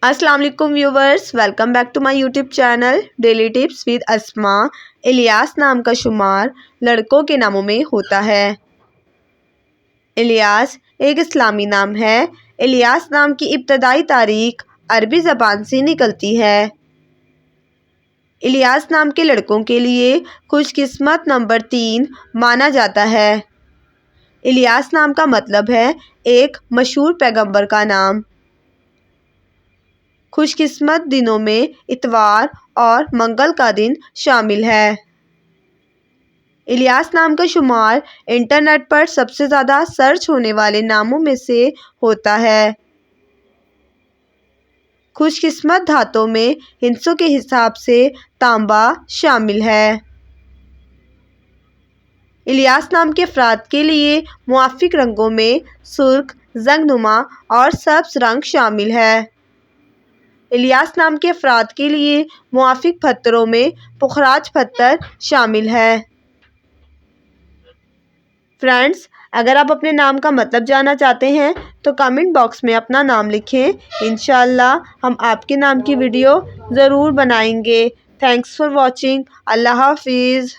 السلام علیکم viewers, welcome back to my YouTube channel daily tips with Asma. Ilyas نام کا شمار لڑکوں کے ناموں میں ہوتا ہے۔ الیاس ایک اسلامی نام ہے۔ الیاس نام کی ابتدائی تاریخ عربی زبان سے نکلتی ہے۔ الیاس نام کے لڑکوں کے لیے خوش قسمت نمبر 3 مانا جاتا ہے۔ الیاس نام کا مطلب ہے ایک مشہور پیغمبر کا نام۔ خوش قسمت دنوں میں اتوار اور منگل کا دن شامل ہے۔ الیاس نام کا شمار انٹرنیٹ پر سب سے زیادہ سرچ ہونے والے ناموں میں سے ہوتا ہے۔ خوش قسمت دھاتوں میں ہندسوں کے حساب سے تانبا شامل ہے۔ الیاس نام کے افراد کے لیے موافق رنگوں میں سرخ، زنگ نما اور سبز رنگ شامل ہے۔ الیاس نام کے افراد کے لیے موافق پتھروں میں پخراج پتھر شامل ہے۔ فرینڈز، اگر آپ اپنے نام کا مطلب جاننا چاہتے ہیں تو کامنٹ باکس میں اپنا نام لکھیں۔ انشاءاللہ ہم آپ کے نام کی ویڈیو ضرور بنائیں گے۔ Thanks for watching. اللہ حافظ۔